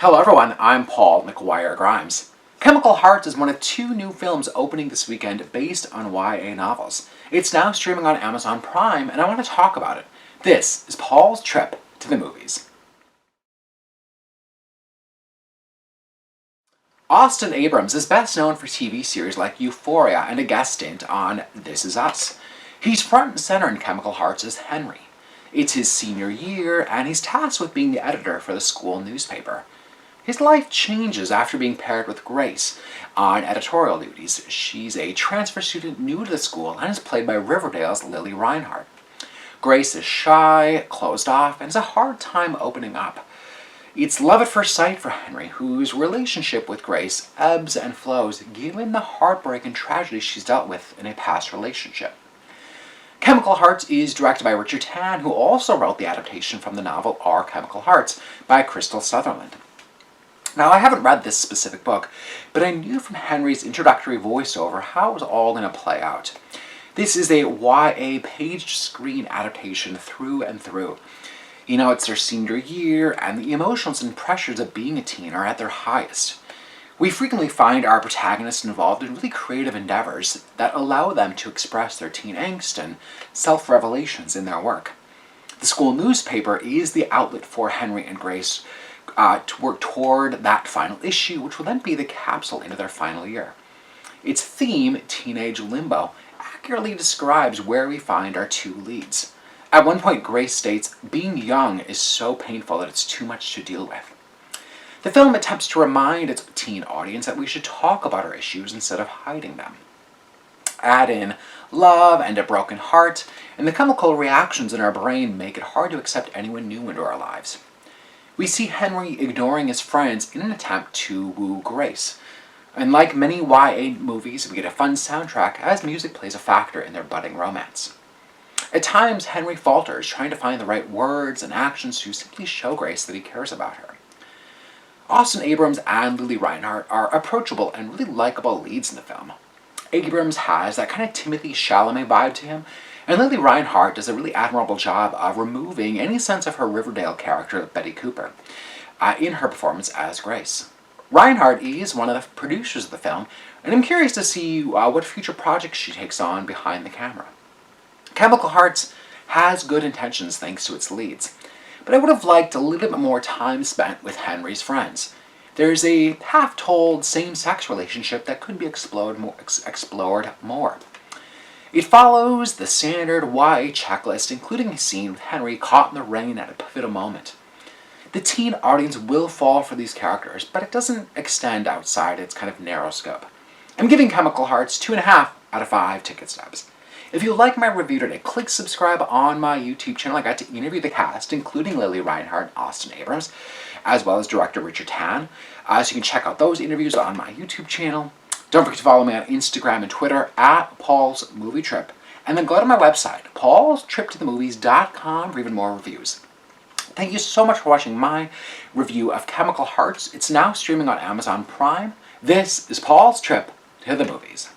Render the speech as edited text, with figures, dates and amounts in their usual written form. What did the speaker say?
Hello everyone, I'm Paul McGuire Grimes. Chemical Hearts is one of two new films opening this weekend based on YA novels. It's now streaming on Amazon Prime, and I want to talk about it. This is Paul's trip to the movies. Austin Abrams is best known for TV series like Euphoria and a guest stint on This Is Us. He's front and center in Chemical Hearts as Henry. It's his senior year, and he's tasked with being the editor for the school newspaper. His life changes after being paired with Grace on editorial duties. She's a transfer student new to the school and is played by Riverdale's Lili Reinhart. Grace is shy, closed off, and has a hard time opening up. It's love at first sight for Henry, whose relationship with Grace ebbs and flows given the heartbreak and tragedy she's dealt with in a past relationship. Chemical Hearts is directed by Richard Tan, who also wrote the adaptation from the novel Our Chemical Hearts by Crystal Sutherland. Now, I haven't read this specific book, but I knew from Henry's introductory voiceover how it was all going to play out. This is a YA paged screen adaptation through and through. You know, it's their senior year, and the emotions and pressures of being a teen are at their highest. We frequently find our protagonists involved in really creative endeavors that allow them to express their teen angst and self-revelations in their work. The school newspaper is the outlet for Henry and Grace to work toward that final issue, which will then be the capsule into their final year. Its theme, teenage limbo, accurately describes where we find our two leads. At one point, Grace states, "Being young is so painful that it's too much to deal with." The film attempts to remind its teen audience that we should talk about our issues instead of hiding them. Add in love and a broken heart, and the chemical reactions in our brain make it hard to accept anyone new into our lives. We see Henry ignoring his friends in an attempt to woo Grace. And like many YA movies, we get a fun soundtrack as music plays a factor in their budding romance. At times, Henry falters, trying to find the right words and actions to simply show Grace that he cares about her. Austin Abrams and Lili Reinhart are approachable and really likable leads in the film. Abrams has that kind of Timothée Chalamet vibe to him, and Lili Reinhart does a really admirable job of removing any sense of her Riverdale character, Betty Cooper, in her performance as Grace. Reinhart is one of the producers of the film, and I'm curious to see what future projects she takes on behind the camera. Chemical Hearts has good intentions thanks to its leads, but I would have liked a little bit more time spent with Henry's friends. There's a half-told same-sex relationship that could be explored more. It follows the standard YA checklist, including a scene with Henry caught in the rain at a pivotal moment. The teen audience will fall for these characters, but it doesn't extend outside its kind of narrow scope. I'm giving Chemical Hearts 2.5 out of 5 ticket stubs. If you like my review today, click subscribe on my YouTube channel. I got to interview the cast, including Lili Reinhart and Austin Abrams, as well as director Richard Tan. So you can check out those interviews on my YouTube channel. Don't forget to follow me on Instagram and Twitter at Paul's Movie Trip. And then go to my website, paulstriptothemovies.com, for even more reviews. Thank you so much for watching my review of Chemical Hearts. It's now streaming on Amazon Prime. This is Paul's Trip to the Movies.